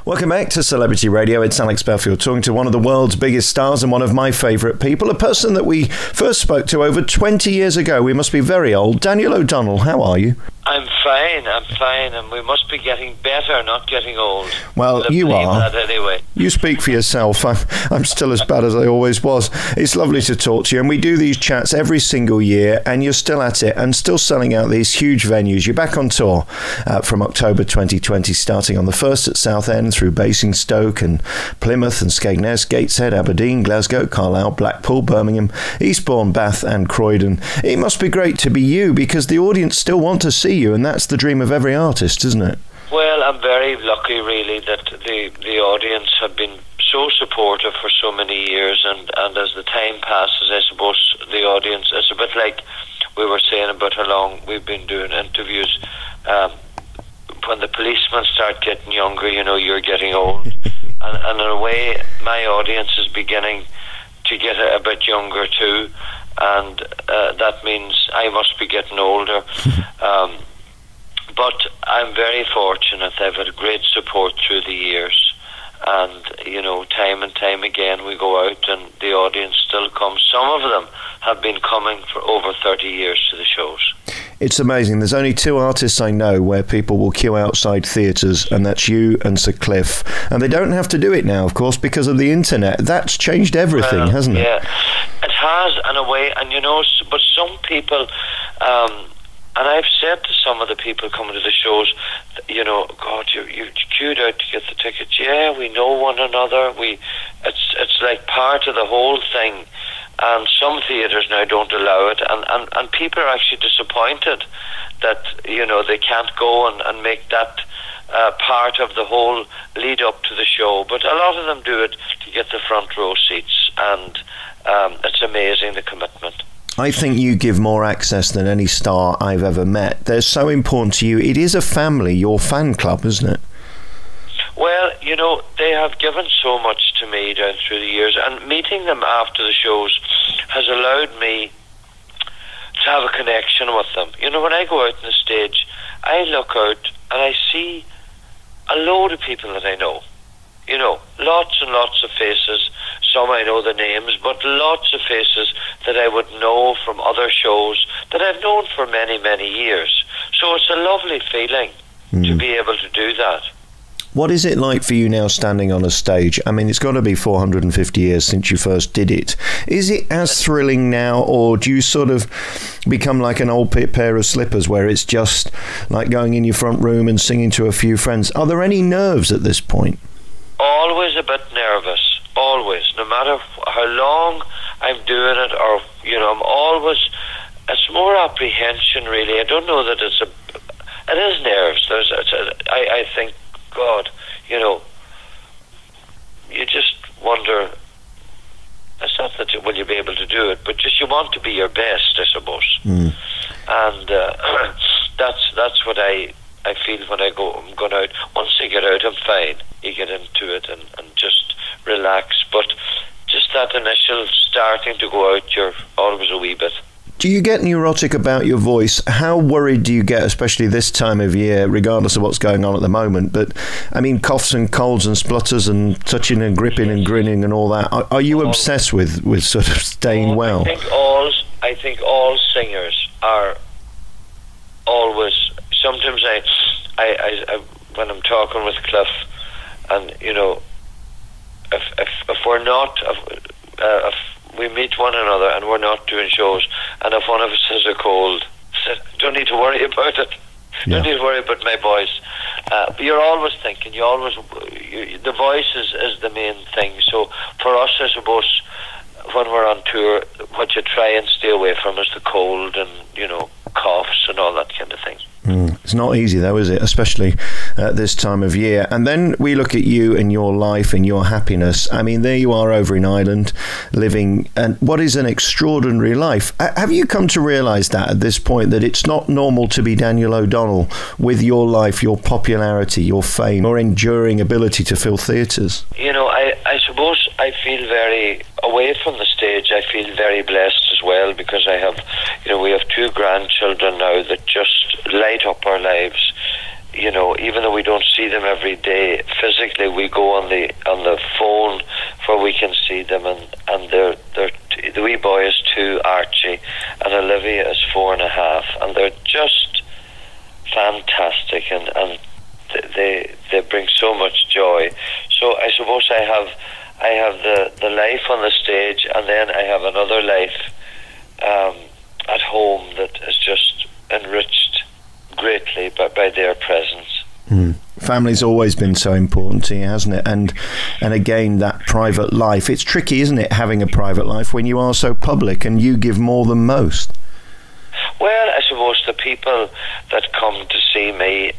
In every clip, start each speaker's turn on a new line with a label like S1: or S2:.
S1: Welcome back to Celebrity Radio. It's Alex Belfield talking to one of the world's biggest stars and one of my favourite people, a person that we first spoke to over 20 years ago. We must be very old. Daniel O'Donnell, how are you?
S2: I'm fine, and we must be getting better, not getting old.
S1: Well, you are.
S2: That anyway.
S1: You speak for yourself. I'm still as bad as I always was. It's lovely to talk to you, and we do these chats every single year, and you're still at it and still selling out these huge venues. You're back on tour from October 2020, starting on the 1st at Southend through Basingstoke and Plymouth and Skegness, Gateshead, Aberdeen, Glasgow, Carlisle, Blackpool, Birmingham, Eastbourne, Bath and Croydon. It must be great to be you because the audience still want to see you, and that's the dream of every artist, isn't it?
S2: Well, I'm very lucky, really, that the audience have been so supportive for so many years, and as the time passes, I suppose the audience, it's a bit like we were saying about how long we've been doing interviews. When the policemen start getting younger, you know, you're getting old. and in a way, my audience is beginning to get a bit younger too, and that means I must be getting older. But I'm very fortunate. I've had great support through the years, and you know, time and time again we go out and the audience still comes. Some of them have been coming for over 30 years to the shows.
S1: It's amazing. There's only two artists I know where people will queue outside theatres, and that's you and Sir Cliff. And they don't have to do it now, of course, because of the internet. That's changed everything, hasn't it?
S2: Yeah, it has in a way. And you know, but some people, and I've said to some of the people coming to the shows, you know, God, you queued out to get the tickets. Yeah, we know one another. It's like part of the whole thing. And some theatres now don't allow it, and people are actually disappointed that, you know, they can't go and make that part of the whole lead up to the show. But a lot of them do it to get the front row seats, and it's amazing, the commitment.
S1: I think you give more access than any star I've ever met. They're so important to you. It is a family, your fan club, isn't it?
S2: Well, you know, they have given so much to me down through the years, and meeting them after the shows has allowed me to have a connection with them. You know, when I go out on the stage, I look out and I see a load of people that I know. You know, lots and lots of faces. Some I know the names, but lots of faces that I would know from other shows that I've known for many, many years. So it's a lovely feeling to be able to do that.
S1: What is it like for you now standing on a stage? I mean, it's got to be 450 years since you first did it. Is it as thrilling now, or do you sort of become like an old pair of slippers where it's just like going in your front room and singing to a few friends? Are there any nerves at this point?
S2: Always a bit nervous, always. No matter how long I'm doing it, or, you know, I'm always, it's more apprehension, really. I don't know that it is nerves. I think, God, you know, you just wonder, it's not that will you be able to do it, but just you want to be your best, I suppose. And that's what I feel when I'm going out. Once I get out, I'm fine. You get into it and just relax. But just that initial starting to go out, you're always a wee bit.
S1: Do you get neurotic about your voice? How worried do you get, especially this time of year, regardless of what's going on at the moment? But, I mean, coughs and colds and splutters and touching and gripping and grinning and all that. Are you obsessed with sort of staying well?
S2: I think all singers are always... Sometimes I when I'm talking with Cliff, and, you know, if we're not... if we meet one another and we're not doing shows, and if one of us has a cold, don't need to worry about it. Don't need to worry about my voice. But you're always thinking, the voice is the main thing. So for us, I suppose, when we're on tour, what you try and stay away from is the cold and, you know, coughs and all that kind of thing.
S1: It's not easy though, is it? Especially this time of year. And then we look at you and your life and your happiness. I mean, there you are over in Ireland living, and what is an extraordinary life. Have you come to realise that at this point, that it's not normal to be Daniel O'Donnell with your life, your popularity, your fame, your enduring ability to fill theatres? You know,
S2: I suppose I feel very, away from the stage, I feel very blessed as well, because I have, you know, we have 2 grandchildren now that just light up our lives. you know, even though we don't see them every day physically, we go on the phone where we can see them, and they're the wee boy is 2, Archie, and Olivia is 4.5, and they're just fantastic, and they bring so much joy. So I suppose I have the life on the stage, and then I have another life at home that is just enriched greatly by their presence.
S1: Family's always been so important to you, hasn't it? And again, that private life. It's tricky, isn't it, having a private life when you are so public and you give more than most?
S2: Well, I suppose the people that come to see me,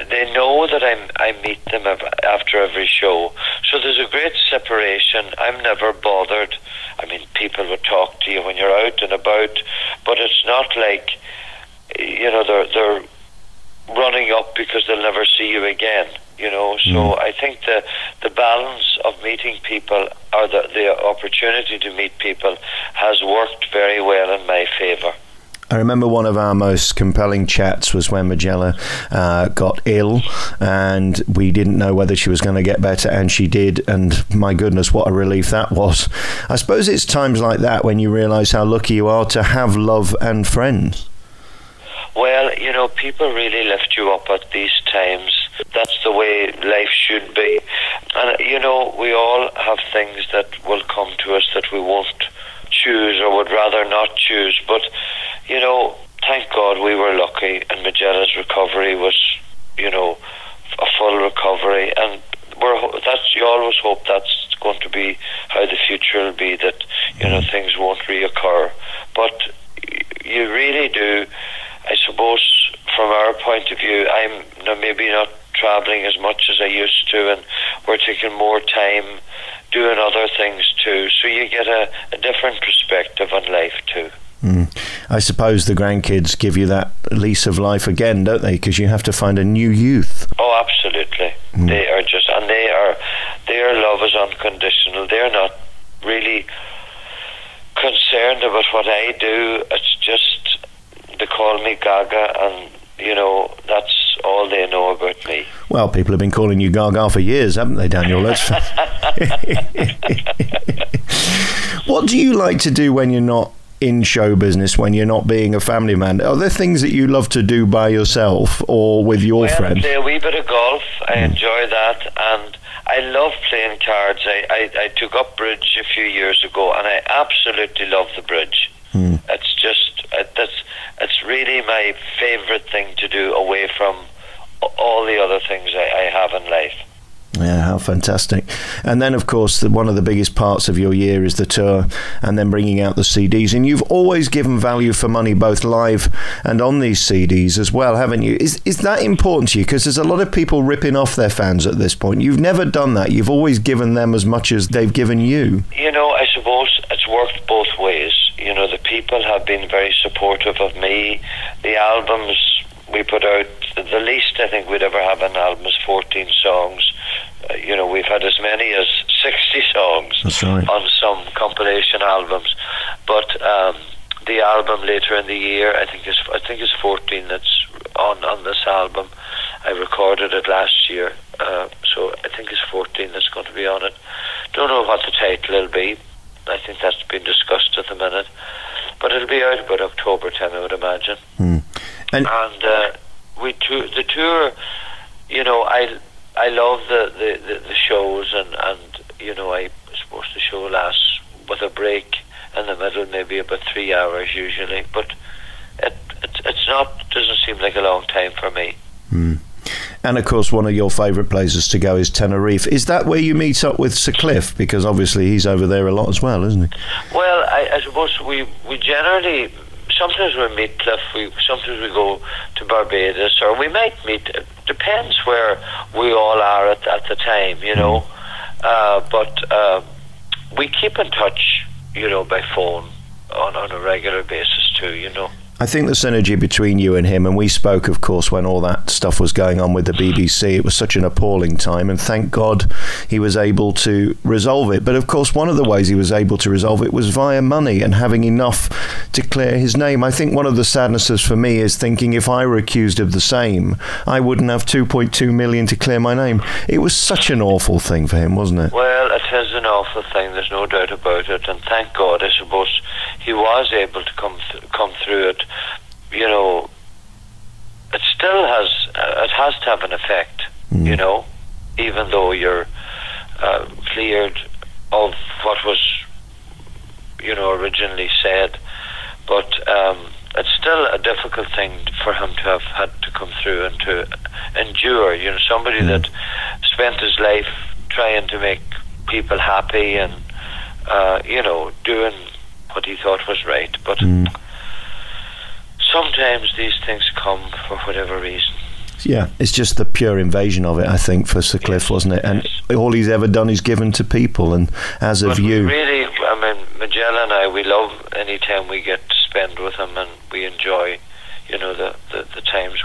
S2: they know that I meet them after every show. So there's a great separation. I'm never bothered. I mean, people would talk to you when you're out and about, but it's not like, you know, they're running up because they'll never see you again, you know. So I think the balance of meeting people, or the opportunity to meet people, has worked very well in my favour.
S1: I remember one of our most compelling chats was when Majella got ill, and we didn't know whether she was going to get better, and she did, and my goodness, what a relief that was. I suppose it's times like that when you realise how lucky you are to have love and friends.
S2: Well, you know, people really lift you up at these times. That's the way life should be. And, you know, we all have things that will come to us that we won't choose or would rather not choose. But, you know, thank God we were lucky, and Majella's recovery was, you know, a full recovery. And you always hope that's going to be how the future will be, that, you know, things won't reoccur. But you really do. I suppose from our point of view, I'm maybe not travelling as much as I used to, and we're taking more time doing other things too. So you get a different perspective on life too.
S1: I suppose the grandkids give you that lease of life again, don't they? Because you have to find a new youth.
S2: Oh, absolutely. They are just, and their love is unconditional. They're not really concerned about what I do. It's just, they call me Gaga, and, you know, that's all they know about me.
S1: Well, people have been calling you Gaga for years, haven't they, Daniel? What do you like to do when you're not in show business, when you're not being a family man? Are there things that you love to do by yourself or with your friends?
S2: I play a wee bit of golf. I enjoy that, and I love playing cards. I took up bridge a few years ago, and I absolutely love the bridge. It's just, it's really my favourite thing to do away from all the other things I have in life.
S1: Yeah, how fantastic. And then, of course, one of the biggest parts of your year is the tour, and then bringing out the CDs. And you've always given value for money, both live and on these CDs as well, haven't you? Is that important to you? Because there's a lot of people ripping off their fans at this point. You've never done that. You've always given them as much as they've given you.
S2: You know, I suppose it's worked both ways. You know, the people have been very supportive of me. The albums we put out, the least I think we'd ever have an album is 14 songs. You know, we've had as many as 60 songs.
S1: That's right.
S2: On some compilation albums. But the album later in the year, I think is 14 that's on this album. I recorded it last year, so I think it's 14 that's going to be on it. Don't know what the title will be. I think that's been discussed at the minute, but it'll be out about October time, I would imagine. And the tour, you know, I love the shows, and you know, I suppose the show lasts with a break in the middle, maybe about 3 hours usually, but it's not, doesn't seem like a long time for me.
S1: And of course, one of your favourite places to go is Tenerife. Is that where you meet up with Sir Cliff? Because obviously he's over there a lot as well, isn't he?
S2: Well, I suppose we generally, sometimes we meet Cliff, sometimes we go to Barbados, or we might meet, it depends where we all are at the time, you know. But we keep in touch, you know, by phone on a regular basis too, you know.
S1: I think the synergy between you and him, and we spoke, of course, when all that stuff was going on with the BBC. It was such an appalling time, and thank God he was able to resolve it. But of course, one of the ways he was able to resolve it was via money and having enough to clear his name. I think one of the sadnesses for me is thinking if I were accused of the same, I wouldn't have 2.2 million to clear my name. It was such an awful thing for him, wasn't it?
S2: Well, it is an awful thing, there's no doubt about it, and thank God, I suppose, he was able to come through it. You know, it still has to have an effect, you know, even though you're cleared of what was, you know, originally said. But it's still a difficult thing for him to have had to come through and to endure. You know, somebody that spent his life trying to make people happy and, you know, doing what he thought was right. But sometimes these things come for whatever reason.
S1: Yeah, it's just the pure invasion of it, I think, for Sir Cliff, wasn't it? And all he's ever done is given to people, and as of you...
S2: Really, I mean, Majella and I, we love any time we get to spend with him, and we enjoy, you know, the times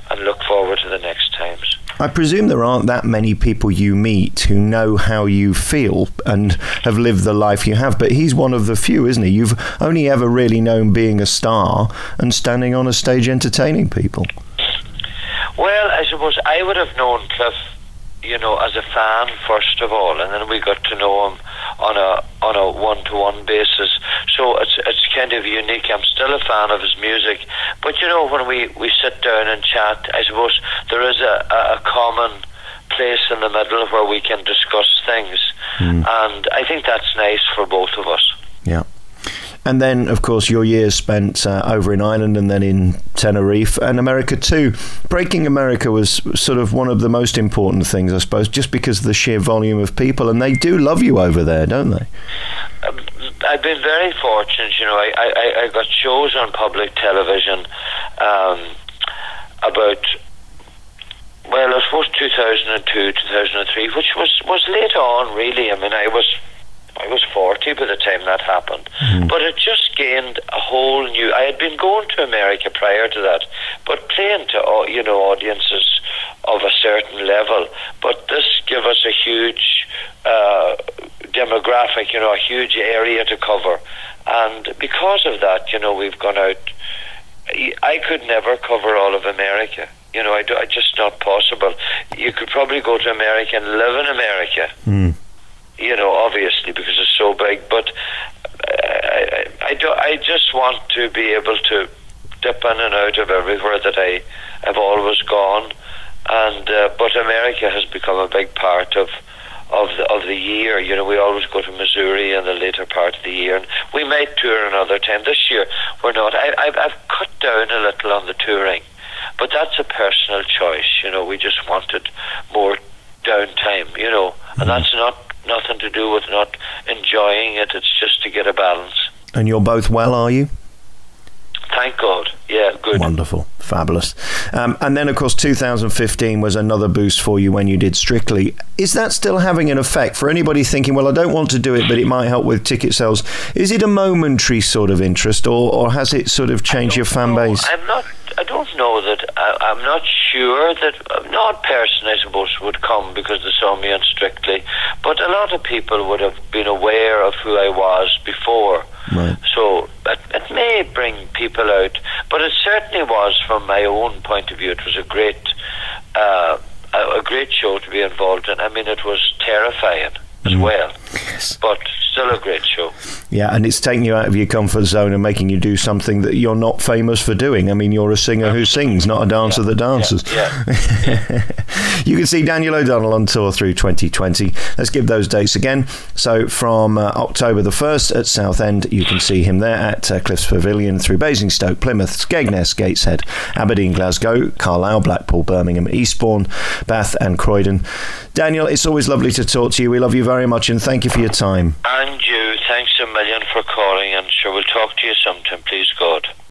S2: and look forward to the next times.
S1: I presume there aren't that many people you meet who know how you feel and have lived the life you have, but he's one of the few, isn't he? You've only ever really known being a star and standing on a stage entertaining people.
S2: Well, I suppose I would have known Cliff, you know, as a fan first of all, and then we got to know him on a one-to-one basis. So it's kind of unique. I'm still a fan of his music, but you know, when we sit down and chat, I suppose there is a common place in the middle where we can discuss things, and I think that's nice for both of us.
S1: Yeah. And then, of course, your years spent over in Ireland and then in Tenerife and America too. Breaking America was sort of one of the most important things, I suppose, just because of the sheer volume of people. And they do love you over there, don't they?
S2: I've been very fortunate. You know, I got shows on public television about, well, I suppose 2002, 2003, which was later on, really. I mean, I was 40 by the time that happened. But it just gained a whole new... I had been going to America prior to that, but playing to, you know, audiences of a certain level. But this gave us a huge demographic, you know, a huge area to cover. And because of that, you know, we've gone out... I could never cover all of America. You know, it's just not possible. You could probably go to America and live in America. You know, obviously, because it's so big, but I just want to be able to dip in and out of everywhere that I have always gone, and but America has become a big part of the year. You know, we always go to Missouri in the later part of the year, and we might tour another time. This year we're not. I've cut down a little on the touring, but that's a personal choice. You know, we just wanted more downtime. You know, and that's nothing to do with not enjoying it. It's just to get a balance.
S1: And you're both well, are you?
S2: Thank God. Yeah, good.
S1: Wonderful. Fabulous. And then, of course, 2015 was another boost for you when you did Strictly. Is that still having an effect for anybody thinking, well, I don't want to do it, but it might help with ticket sales? Is it a momentary sort of interest, or has it sort of changed your fan base?
S2: I don't know that. I'm not sure that an odd person, I suppose, would come because they saw me on Strictly, but a lot of people would have been aware of who I was before.
S1: Right.
S2: So it may bring people out, but it certainly was, from my own point of view, it was a great show to be involved in. I mean, it was terrifying as well, but still a great show.
S1: Yeah, and it's taking you out of your comfort zone and making you do something that you're not famous for doing. I mean, you're a singer who sings, not a dancer that dances. You can see Daniel O'Donnell on tour through 2020. Let's give those dates again. So from October the 1st at Southend, you can see him there at Cliff's Pavilion, through Basingstoke, Plymouth, Skegness, Gateshead, Aberdeen, Glasgow, Carlisle, Blackpool, Birmingham, Eastbourne, Bath and Croydon. Daniel, it's always lovely to talk to you. We love you very much, and thank you for your time.
S2: And you, thanks a million for calling, and sure, we'll talk to you sometime, please God.